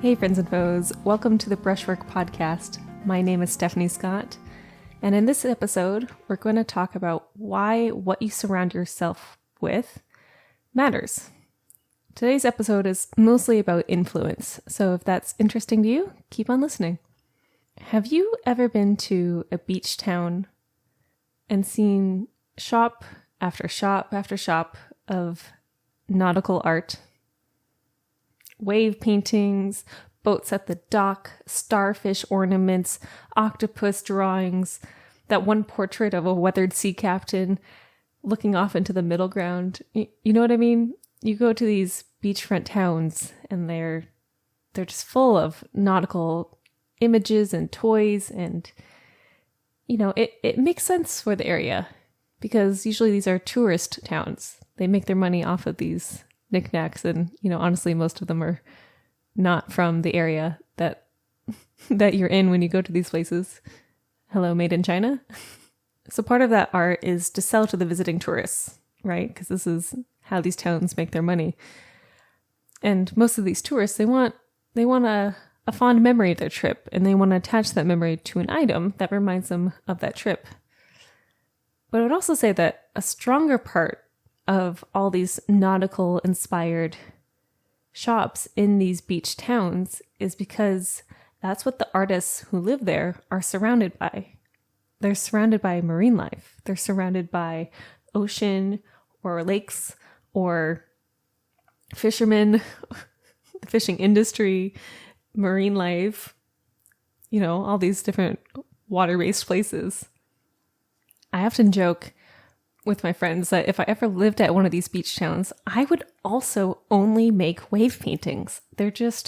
Hey friends and foes, welcome to the Brushwork Podcast. My name is Stephanie Scott, and in this episode, we're going to talk about why what you surround yourself with matters. Today's episode is mostly about influence, so if that's interesting to you, keep on listening. Have you ever been to a beach town and seen shop after shop after shop of nautical art? Wave paintings, boats at the dock, starfish ornaments, octopus drawings, that one portrait of a weathered sea captain looking off into the middle ground. You know what I mean? You go to these beachfront towns and they're just full of nautical images and toys, and it makes sense for the area because usually these are tourist towns. They make their money off of these knickknacks, and honestly most of them are not from the area that you're in when you go to these places. Hello, made in China. So part of that art is to sell to the visiting tourists, right? Because this is how these towns make their money. And most of these tourists, they want a fond memory of their trip, and they want to attach that memory to an item that reminds them of that trip. But I would also say that a stronger part of all these nautical inspired shops in these beach towns is because that's what the artists who live there are surrounded by. They're surrounded by marine life. They're surrounded by ocean or lakes or fishermen, the fishing industry, marine life, all these different water-based places. I often joke with my friends that if I ever lived at one of these beach towns, I would also only make wave paintings. There's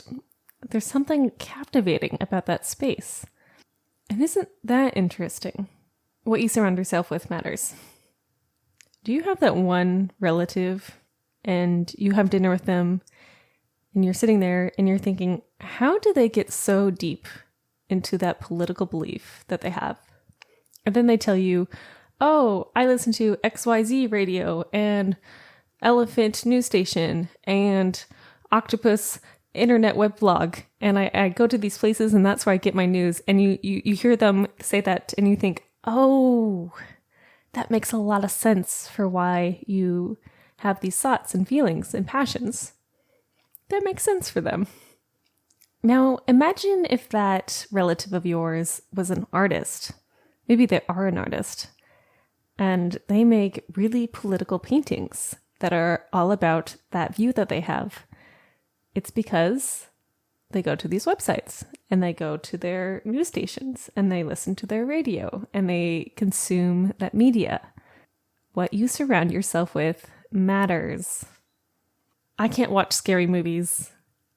something captivating about that space. And isn't that interesting? What you surround yourself with matters. Do you have that one relative and you have dinner with them and you're sitting there and you're thinking, how do they get so deep into that political belief that they have? And then they tell you, oh, I listen to XYZ radio and Elephant News Station and Octopus Internet Web Blog, and I go to these places and that's where I get my news. And you hear them say that and you think, oh, that makes a lot of sense for why you have these thoughts and feelings and passions. That makes sense for them. Now, imagine if that relative of yours was an artist. Maybe they are an artist. And they make really political paintings that are all about that view that they have. It's because they go to these websites and they go to their news stations and they listen to their radio and they consume that media. What you surround yourself with matters. I can't watch scary movies.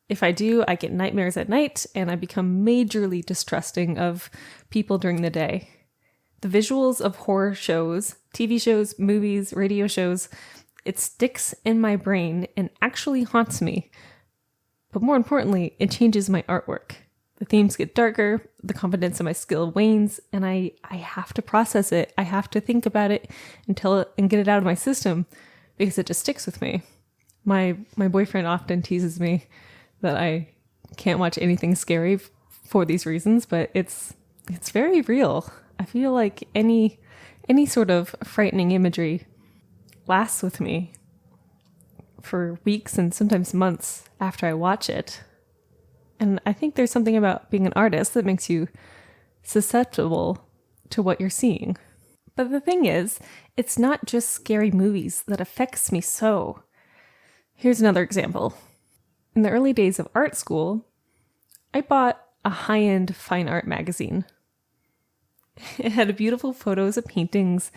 If I do, I get nightmares at night and I become majorly distrusting of people during the day. The visuals of horror shows, TV shows, movies, radio shows, it sticks in my brain and actually haunts me. But more importantly, it changes my artwork. The themes get darker, the confidence in my skill wanes, and I have to process it. I have to think about it and get it out of my system because it just sticks with me. My boyfriend often teases me that I can't watch anything scary for these reasons, but it's very real. I feel like any sort of frightening imagery lasts with me for weeks and sometimes months after I watch it. And I think there's something about being an artist that makes you susceptible to what you're seeing. But the thing is, it's not just scary movies that affects me so. Here's another example. In the early days of art school, I bought a high-end fine art magazine. It had beautiful photos of paintings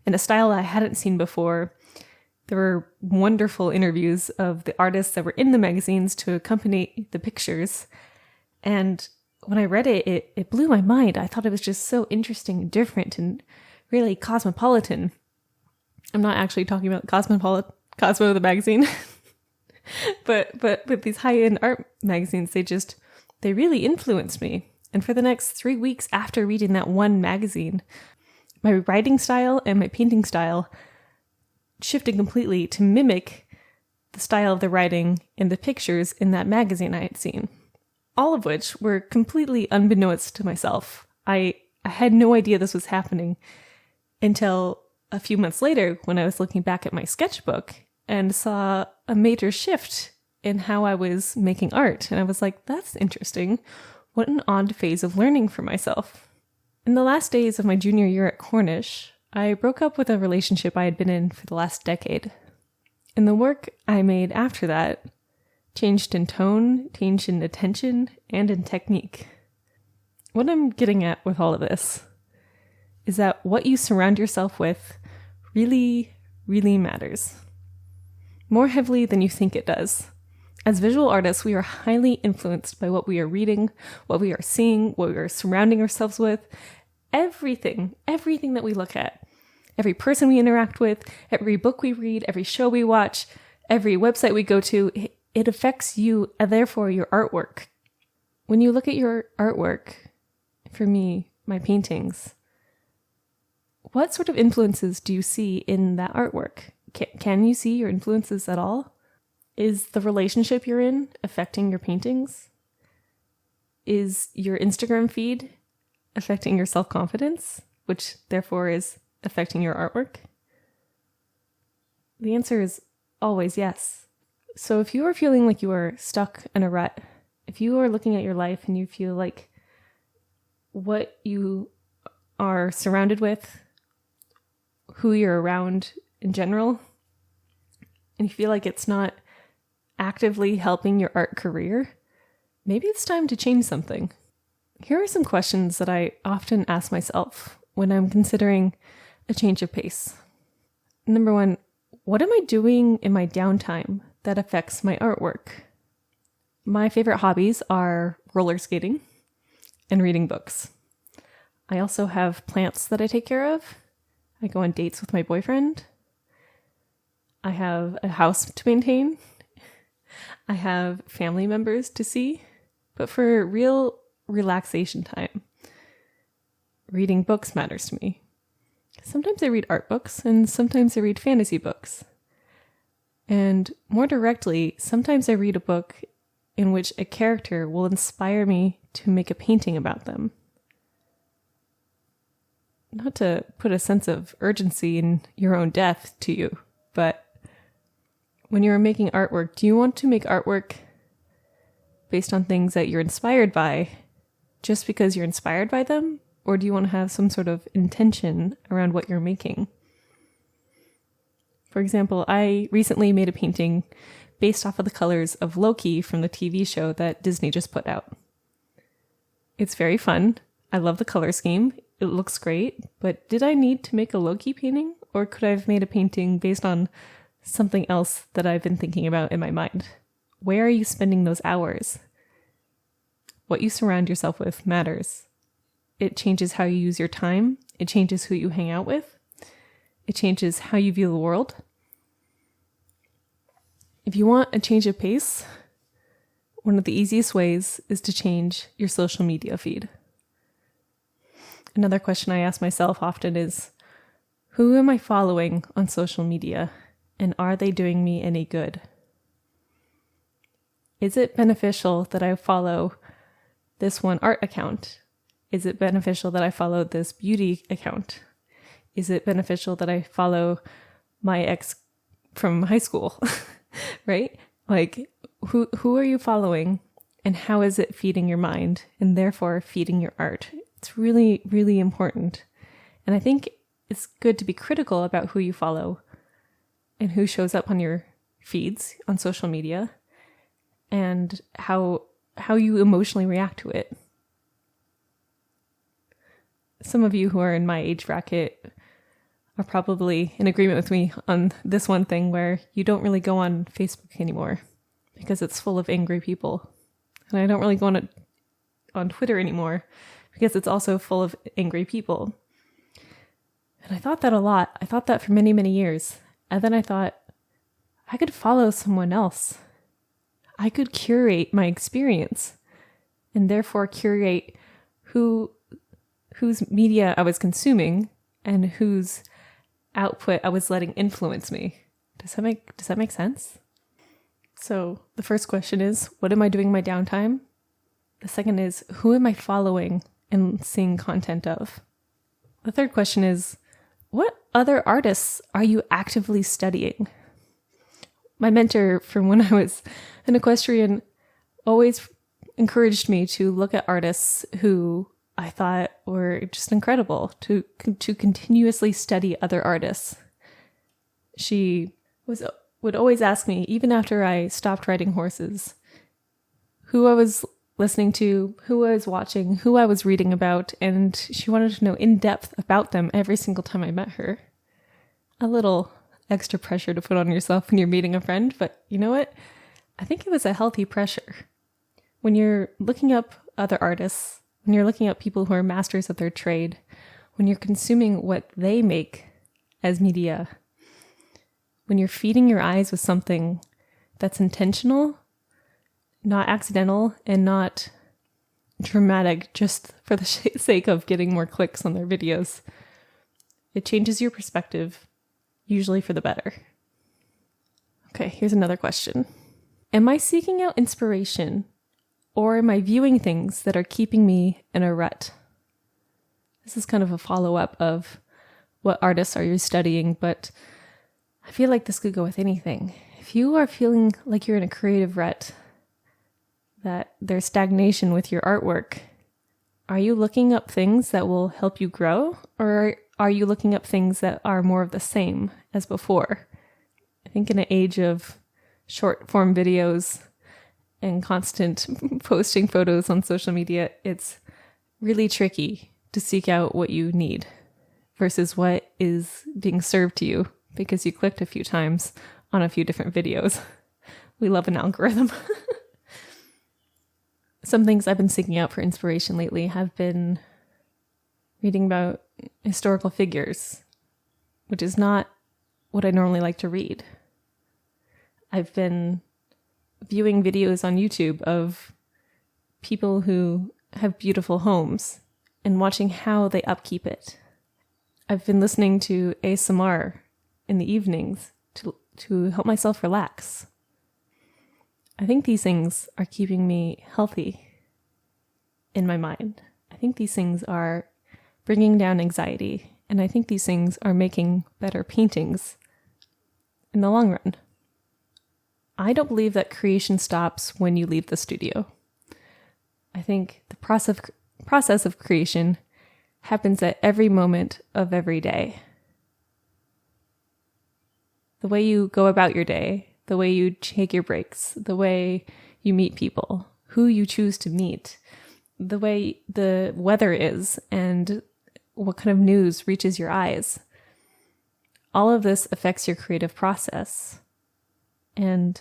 in a style I hadn't seen before. There were wonderful interviews of the artists that were in the magazines to accompany the pictures. And when I read it, it blew my mind. I thought it was just so interesting and different and really cosmopolitan. I'm not actually talking about Cosmo the magazine. but with these high-end art magazines, they really influenced me. And for the next 3 weeks after reading that one magazine, my writing style and my painting style shifted completely to mimic the style of the writing in the pictures in that magazine I had seen. all of which were completely unbeknownst to myself. I had no idea this was happening until a few months later when I was looking back at my sketchbook and saw a major shift in how I was making art. And I was like, that's interesting. What an odd phase of learning for myself. In the last days of my junior year at Cornish, I broke up with a relationship I had been in for the last decade. And the work I made after that changed in tone, changed in attention, and in technique. What I'm getting at with all of this is that what you surround yourself with really, really matters. More heavily than you think it does. As visual artists, we are highly influenced by what we are reading, what we are seeing, what we are surrounding ourselves with. Everything that we look at, every person we interact with, every book we read, every show we watch, every website we go to, it affects you and therefore your artwork. When you look at your artwork, for me, my paintings, what sort of influences do you see in that artwork? Can you see your influences at all? Is the relationship you're in affecting your paintings? Is your Instagram feed affecting your self-confidence, which therefore is affecting your artwork? The answer is always yes. So if you are feeling like you are stuck in a rut, if you are looking at your life and you feel like what you are surrounded with, who you're around in general, and you feel like it's not actively helping your art career, maybe it's time to change something. Here are some questions that I often ask myself when I'm considering a change of pace. Number one, what am I doing in my downtime that affects my artwork? My favorite hobbies are roller skating and reading books. I also have plants that I take care of. I go on dates with my boyfriend. I have a house to maintain. I have family members to see. But for real relaxation time, reading books matters to me. Sometimes I read art books and sometimes I read fantasy books. And more directly, sometimes I read a book in which a character will inspire me to make a painting about them. Not to put a sense of urgency in your own death to you, but when you're making artwork, do you want to make artwork based on things that you're inspired by just because you're inspired by them? Or do you want to have some sort of intention around what you're making? For example, I recently made a painting based off of the colors of Loki from the TV show that Disney just put out. It's very fun. I love the color scheme. It looks great. But did I need to make a Loki painting? Or could I have made a painting based on something else that I've been thinking about in my mind? Where are you spending those hours? What you surround yourself with matters. It changes how you use your time. It changes who you hang out with. It changes how you view the world. If you want a change of pace, one of the easiest ways is to change your social media feed. Another question I ask myself often is, who am I following on social media, and are they doing me any good? Is it beneficial that I follow this one art account? Is it beneficial that I follow this beauty account? Is it beneficial that I follow my ex from high school? Right? Like, who are you following, and how is it feeding your mind and therefore feeding your art? It's really, really important. And I think it's good to be critical about who you follow and who shows up on your feeds on social media and how you emotionally react to it. Some of you who are in my age bracket are probably in agreement with me on this one thing where you don't really go on Facebook anymore because it's full of angry people. And I don't really go on Twitter anymore because it's also full of angry people. And I thought that a lot. I thought that for many, many years. And then I thought, I could follow someone else. I could curate my experience and therefore curate whose media I was consuming and whose output I was letting influence me. Does that make sense? So the first question is, what am I doing in my downtime? The second is, who am I following and seeing content of? The third question is, what other artists are you actively studying? My mentor from when I was an equestrian always encouraged me to look at artists who I thought were just incredible, to continuously study other artists. She would always ask me, even after I stopped riding horses, who I was listening to, who I was watching, who I was reading about, and she wanted to know in depth about them every single time I met her. A little extra pressure to put on yourself when you're meeting a friend, but you know what? I think it was a healthy pressure. When you're looking up other artists, when you're looking up people who are masters of their trade, when you're consuming what they make as media, when you're feeding your eyes with something that's intentional, not accidental, and not dramatic just for the sake of getting more clicks on their videos, it changes your perspective, usually for the better. Okay, here's another question. Am I seeking out inspiration, or am I viewing things that are keeping me in a rut? This is kind of a follow-up of what artists are you studying, but I feel like this could go with anything. If you are feeling like you're in a creative rut, that there's stagnation with your artwork, are you looking up things that will help you grow, or are you looking up things that are more of the same as before? I think in an age of short form videos and constant posting photos on social media, it's really tricky to seek out what you need versus what is being served to you because you clicked a few times on a few different videos. We love an algorithm. Some things I've been seeking out for inspiration lately have been reading about historical figures, which is not what I normally like to read. I've been viewing videos on YouTube of people who have beautiful homes and watching how they upkeep it. I've been listening to ASMR in the evenings to help myself relax. I think these things are keeping me healthy in my mind. I think these things are bringing down anxiety, and I think these things are making better paintings in the long run. I don't believe that creation stops when you leave the studio. I think the process of creation happens at every moment of every day. The way you go about your day, the way you take your breaks, the way you meet people, who you choose to meet, the way the weather is, and what kind of news reaches your eyes. All of this affects your creative process. And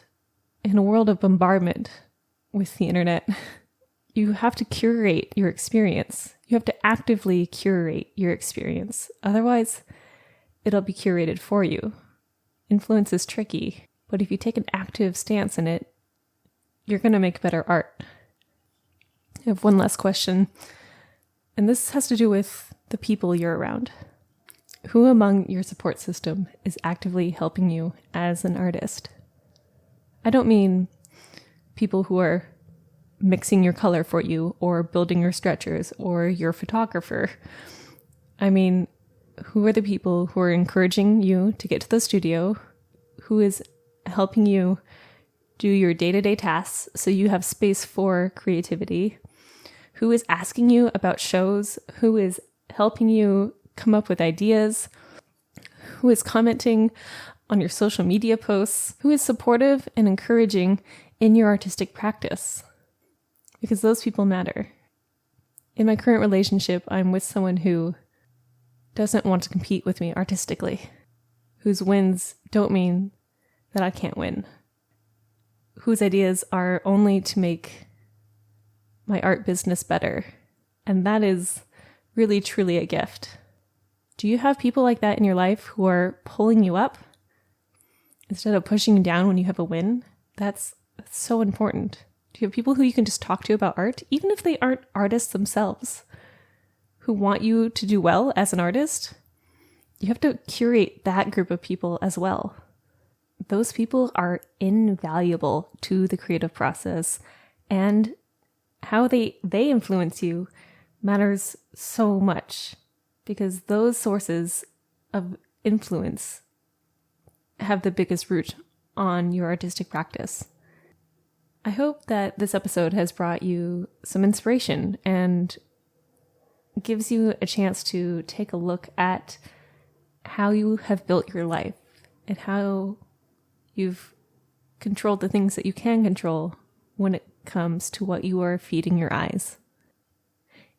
in a world of bombardment with the internet, you have to curate your experience. You have to actively curate your experience. Otherwise, it'll be curated for you. Influence is tricky, but if you take an active stance in it, you're going to make better art. I have one last question, and this has to do with the people you're around. Who among your support system is actively helping you as an artist? I don't mean people who are mixing your color for you or building your stretchers or your photographer. I mean, who are the people who are encouraging you to get to the studio, who is helping you do your day-to-day tasks so you have space for creativity, who is asking you about shows, who is helping you come up with ideas, who is commenting on your social media posts, who is supportive and encouraging in your artistic practice. Because those people matter. In my current relationship, I'm with someone who doesn't want to compete with me artistically, whose wins don't mean that I can't win, whose ideas are only to make my art business better. And that is really, truly a gift. Do you have people like that in your life who are pulling you up instead of pushing you down when you have a win? That's so important. Do you have people who you can just talk to about art, even if they aren't artists themselves, who want you to do well as an artist? You have to curate that group of people as well. Those people are invaluable to the creative process and how they influence you matters so much, because those sources of influence have the biggest root on your artistic practice. I hope that this episode has brought you some inspiration and gives you a chance to take a look at how you have built your life and how you've controlled the things that you can control when it comes to what you are feeding your eyes.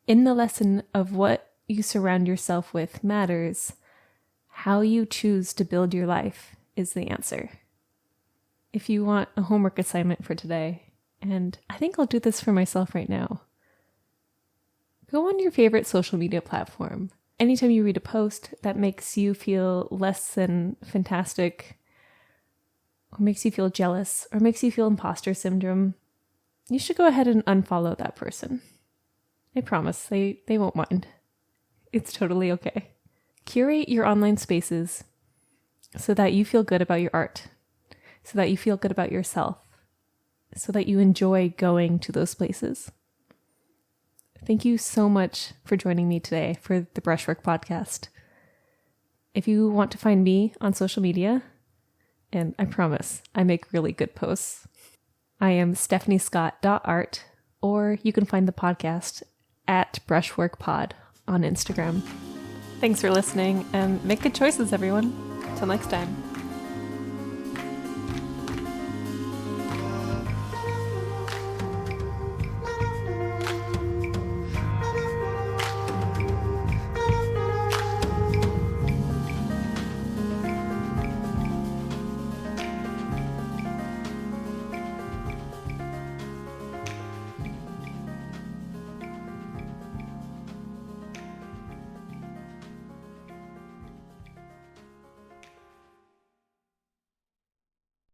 In the lesson of what you surround yourself with matters, how you choose to build your life is the answer. If you want a homework assignment for today, and I think I'll do this for myself right now, go on your favorite social media platform. Anytime you read a post that makes you feel less than fantastic, or makes you feel jealous, or makes you feel imposter syndrome, you should go ahead and unfollow that person. I promise, they won't mind. It's totally okay. Curate your online spaces so that you feel good about your art, so that you feel good about yourself, so that you enjoy going to those places. Thank you so much for joining me today for the Brushwork Podcast. If you want to find me on social media, and I promise I make really good posts, I am stephaniescott.art, or you can find the podcast at brushworkpod on Instagram. Thanks for listening, and make good choices, everyone. Till next time.